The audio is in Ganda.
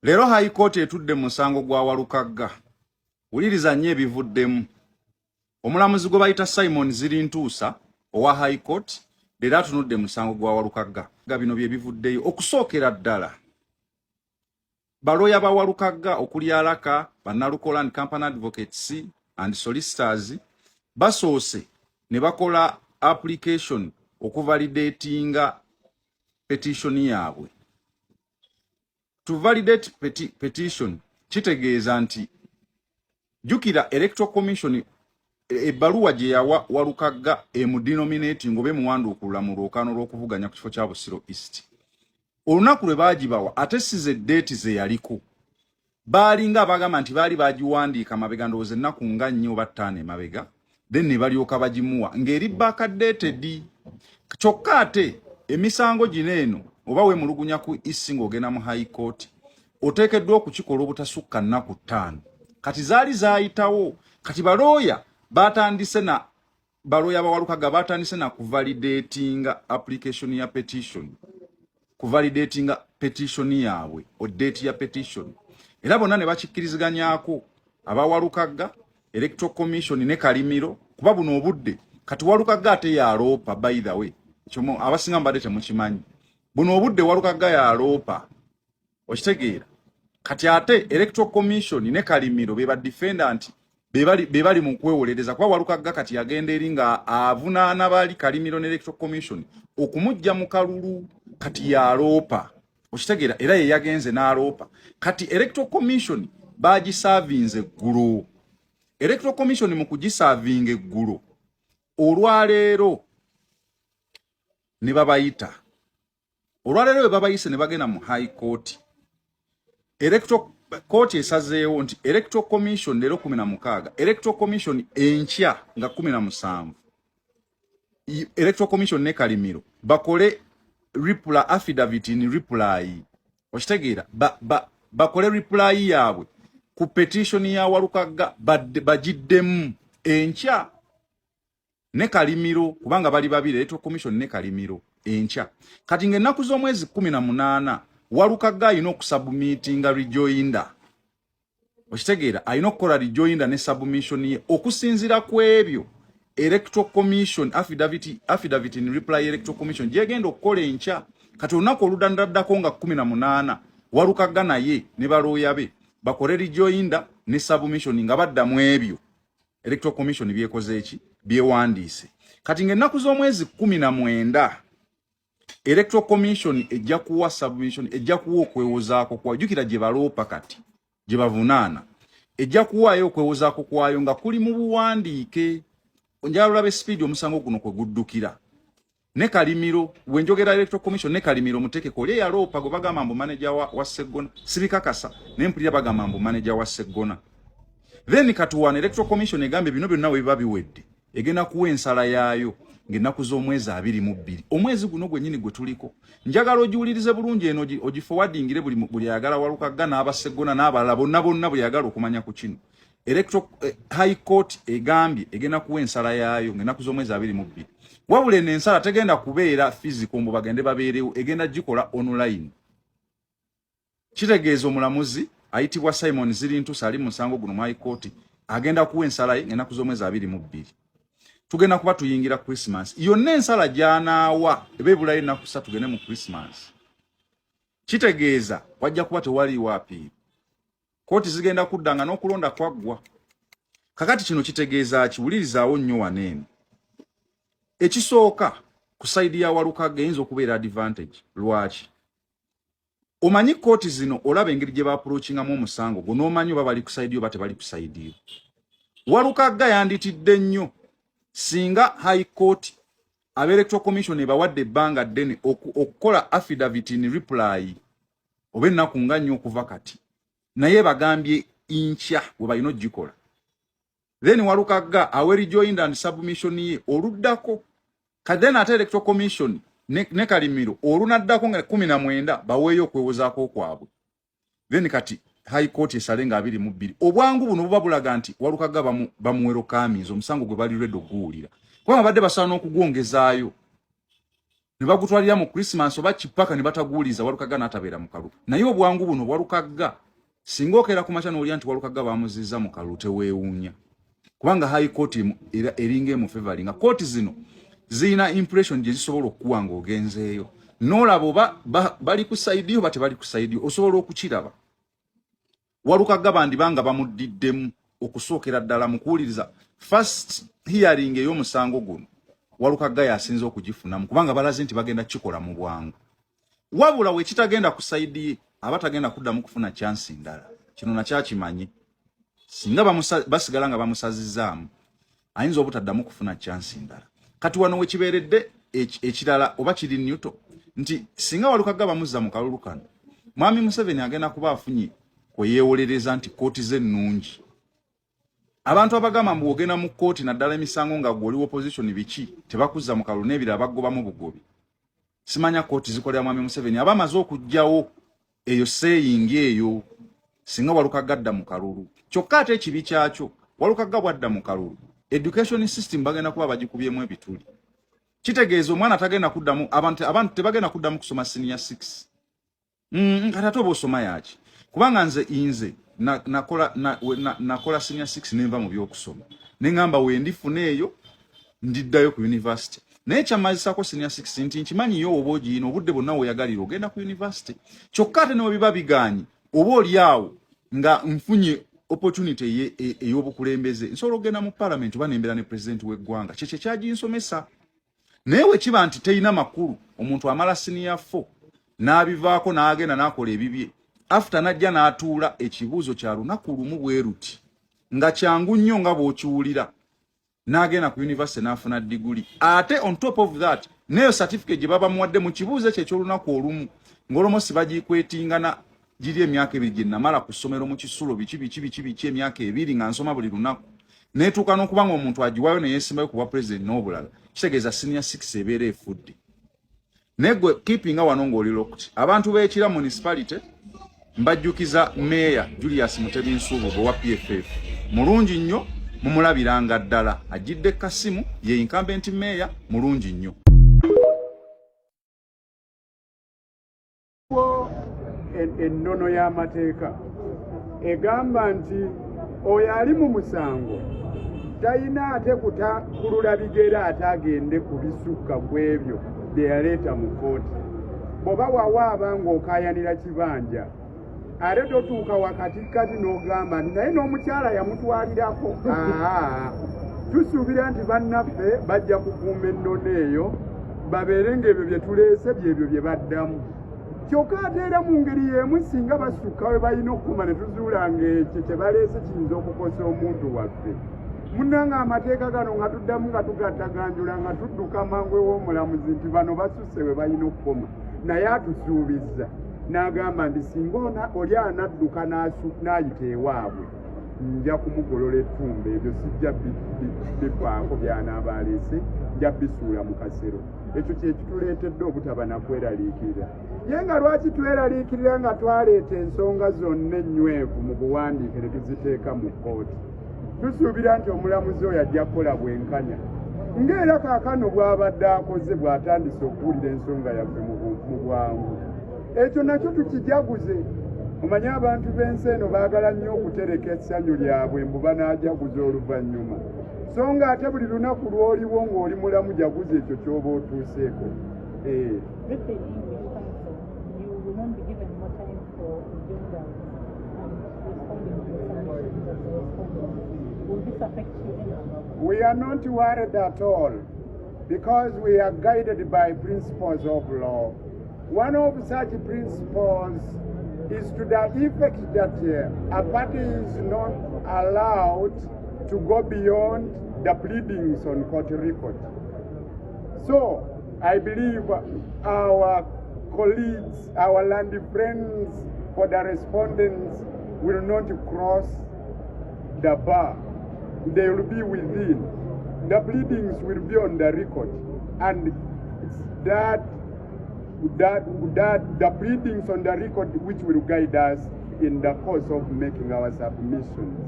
Lero High Court etudde musango gwa Walukagga. Wuliriza nnyo ebivuddemu. Omulamuzi gwe bayita Simon Zirintuusa owa High Court leero atunudde musango gwa Walukagga. Bino bye bivuddeyo okusookera ddala. Baloya ba Walukagga okuli Alaka, Bannalukola and Company Advocates and Solicitors basoose ne bakola application okuvalidatinga petition yaabwe. To validate petition kitegeeza nti jukira Electoral Commission ebaluwa gye yawa Walukagga emudenominating obe muwandukulula mu lwokaano lw'okuvuganya ku kifo kya Busiro East. Olunaku lwe baagibawa ate size date ze yaliko baalinga abagamba nti baali bagiwandiika mabega ndowooza ennaku nga nnyo oba ttaano emabega then ne balyoka bagimuwa ng'eri backdated. Kyokka ate emisango gino eno oba weemulugunya ku isi ng'ogenda mu High Court oteekeddwa okukikola obutasukka nnaku 5. Kati zaali zaayitawo kati balooya batandise na balooya ba Walukagga batandise na kuvalidatinga application ya petition, kuvalidatinga petition yaabwe o date ya petition. Era bonna ne bakikkiriziganyako aba Walukagga, Electoral Commission ne Kalimiro kuba buno obudde kati Walukagga ate yaloopa. By the way kyomo abasinga mbadde temukimanyi buno obudde Walukagga yaloopa okitegeera. Kati ate Electoral Commission ne Kalimiro be ba defendant be bali mu kwewolereza kuba Walukagga kati yagenda eri nga avunaana bali Kalimiro ne Electoral Commission okumujja mu kalulu kati yaloopa okitegeera. Era ye yagenze n'aloopa kati Electoral Commission bagisavinze eggulu. Electoral Commission mu kugisavinga eggulu olwaleero ne babayita olwaleero we babayise ne bagenda mu High Court. Electoral Court esazeewo nti Electoral Commission leero 16, Electoral Commission enkya nga 17, Electoral Commission ne Kalimiro bakole reply affidavit in reply okitegeera bakole reply yaabwe ku petition ya Walukagga bagiddemu enkya ne Kalimiro kubanga bali babiri Electoral Commission ne Kalimiro enkya. Kati ng'ennaku z'omwezi 18 Walukagga alina okusubmitinga rejoinder okitegeera, alina okukola rejoinder ne submission ye okusinzira ku ebyo Electoral Commission affidavit in reply Electoral Commission gyegenda okukola enkya. Kati olunaku oludandaddako nga 18 Walukagga naye ne balooya be bakole rejoinder ne submission nga badda mu ebyo Electoral Commission byekoze eki byewandiise. Kati ng'ennaku z'omwezi 19 Electoral Commission ejja kuwa submission, ejja kuwa okwewozaako kwajukira gye baloopa kati gye bavunaana ejja kuwaayo okwewozaako kwayo nga kuli mu buwandiike. Njala olabe speed omusango guno kwe guddukira. Ne Kalimiro wenjogera Electoral Commission ne Kalimiro mutekeko lye yaloopa gwe bagamba mbu manager wa Sseggona sibikakasa ne mpulira bagamba mbu manager wa Sseggona. Then katuwana Electoral Commission egambe bino byonna bwe biba biwedde egenda kuwa ensala yaayo ng'ennaku z'omwezi 22. Omwezi guno gwennyini gwe tuliko njagala ogiwulirize bulungi eno ogiforwardingire buli ayagala Walukagga n'aba Sseggona n'abalala bonna buli ayagala okumanya ku kino. Electoral High Court egambye egenda kuwa ensala yaayo ng'ennaku z'omwezi 22. Wabula eno ensala tegenda kubeera physical mbu bagende babeerewo, egenda gikola online. Kitegeeza omulamuzi ayitibwa Simon Zirintuusa ali musango guno mu High Court agenda kuwa ensala ye ng'ennaku z'omwezi 22. Tugenda kuba tuyingira Christmas. Yonna ensala gy'anaawa ebeebulayo ennaku 3 tugende mu Christmas. Kitegeeza wajja kuba tewaliwo apiiri. Kooti zigenda kuddanga n'okulonda kwaggwa. Kakati kino kitegeeza kiwulirizaawo nnyo waneeno. Ekisooka ku saidi ya Walukagga eyinza okubeera advantage. Lwaki? Omanyi kooti zino olaba engeri gye ba-approachingamu omusango gwo n'omanyi oba bali ku saidi yo oba tebali ku saidi yo. Walukagga yanditidde nnyo singa High Court aba Electoral Commission ebawadde ebbanga ddene okukola affidavit in reply oba ennaku nga nnyo okuva kati. Naye bagambye inkya we balina ogikola. Then Walukagga awe rejoinder and submission ye oluddako. Kadden ate Electoral Commission ne Kalimiro olunaddako nga 19 baweeyo okwewozaako kwabwe. Then kati High Court esale nga 22. Obwangu buno buba bulaga nti Walukagga bamuwero kamizo omusango gwe bali lwedde okuwulira. Kubanga badde basaana okugwongezaayo. ne bagutwalira mu Christmas oba kipaka ne bataguuliza Walukaga n'atabeera mu kalulu. Naye obwangu buno Walukaga singa okeera ku makya n'olya nti Walukaga bamuzizza mu kalulu teweewuunya. Kubanga high court eringa mu favoring nga court zino zina impression gye zisobola okuwa ng'ogenzeeyo. N'olaba oba bali ku side yo bate bali ku side yo osobola okukiraba. Walukaga bandibanga bamudiddemu okusookera ddala mu kuwuliriza first hearing ey'omusango guno. Walukaga yasinze okugifunamu kubanga balaze nti bagenda kikola mu bwangu. Wabula we kitagenda ku side abatagenda kuddamu kufuna chance ndala. Kino nakyakimanyi. Singa basigala nga bamusazizaamu ayinza obutaddamu kufuna chance ndala. Kati wano we kibeeredde ekirala oba kiri Newton nti singa Walukaga bamuzza mu kalulu kano Mwami Museveni agenda kuba afunye kweyeewolereza nti kooti ze nnungi. Abantu abagamba mbu ogenda mu kooti naddala emisango nga gw'oli opposition biki tebakuzza mu kalulu n'ebirala baggobamu bugobi. Simanya kooti zikolera Mwami Museveni abamaze okugjawo eyo saying eyo singa Walukaga adda mu kalulu. Kyokka ate ekibi kyakyo Walukaga bwadda mu kalulu education system bagenda kuba bagikubyemu ebituli. Kitegeeza omwana tagenda kuddamu abantu tebagenda kuddamu kusoma senior 6. Kati ate oba osoma yaki kubanga nze nakola senior 6 nenva mu by'okusoma nengamba we ndifuna eyo ndiddayo ku university. Naye kyamazisako senior 6 nti nkimanyi yo oba ogiina obudde bonna weyagalira ogenda ku university. Kyokka ate ne biba biganyi oba oliawo nga nfunye opportunity ey'obukulembeze nsobola okugenda mu parliament oba nembeera ne president w'eggwanga kyekyo kyaginsomesa. Naye we kiba nti teyina makulu omuntu amala senior 4 n'abivaako n'agenda n'akola ebibye after najja n'atuula ekibuuzo kya lunaku lumu bwe ruti nga kyangu nnyo nga bw'okiwulira n'agenda ku university n'afuna degree. Ate on top of that neyo certificate gye baba muwadde mu kibuuzo ekyo eky'olunaku olumu ng'olwomo si bagikwetingana giri emyaka 2 gye namala ku ssomero mu kisulo biki emyaka 2 nga nsoma buli lunaku neetuuka n'okubanga omuntu agiwayo ne yeesimbayo ku bwa president n'obulala kitegeeza senior 6 ebeera efudde. Naye gwe keepinga wano ng'oli locked. Abantu b'Ekira municipality mbajjukiza Mayor Julius Mutebinsuubo wa PFF mulungi nnyo mumulabiranga ddala ajidde Kasimu ye incumbent mayor mulungi nnyo. Ennono y'amateeka egamba nti oyo ali mu musango talina ate kutakulula bigere ate agende ku bisukka kw'ebyo bye yaleeta mu kooti. Bw'oba wawaaba ng'okaayanira kibanja ate totuuka wakatikati n'ogamba nti naye n'omukyala yamutwalirako. Tusuubira nti bannaffe bajja kukuuma ennono eyo babeere ng'ebyo bye tuleese byebyo bye baddamu. Kyokka ate era mu ngeri y'emu singa basukka we balina okukuma ne tuzuula ng'ekyo kye baleese kiyinza okukosa omuntu waffe. Munnanga amateeka gano nga tuddamu nga tugattaganjula nga tudduka mangu ew'omulamuzi nti bano basusse we balina okukoma. Naye atusuubizza n'agamba nti singa oli anadduka n'ayita ewaabwe nja kumugolola ettumba ebyo sijja bifaako by'anaaba aleese nja bisuula mu kasero. Ekyo kye kituleetedde obutaba nakweraliikirira. Ye nga lwaki tweraliikirira nga twaleeta ensonga zonna ennywevu mu buwandiike ne tuziteeka mu kkooti. Tusuubira nti omulamuzi oyo ajja kukola bwenkanya ng'era kaakano bw'abadde akoze bw'atandise okuwulira ensonga yaffe mu bwangu. Ekyo nakyo tukijaguze. Omanye abantu b'ensi eno baagala nnyo okutereka essanyu lyabwe mbu banaajaguza oluvannyuma. So nga ate buli lunaku lw'oliwo ng'oli mulamu jaguza ekyo ky'oba otuuseeko. We are not worried at all because we are guided by principles of law. One of such principles is to the effect that a party is not allowed to go beyond the pleadings on court record. So I believe our colleagues, our land friends for the respondents will not cross the bar. They will be within. The pleadings will be on the record, and it's that the pleadings on the record which will guide us in the course of making our submissions.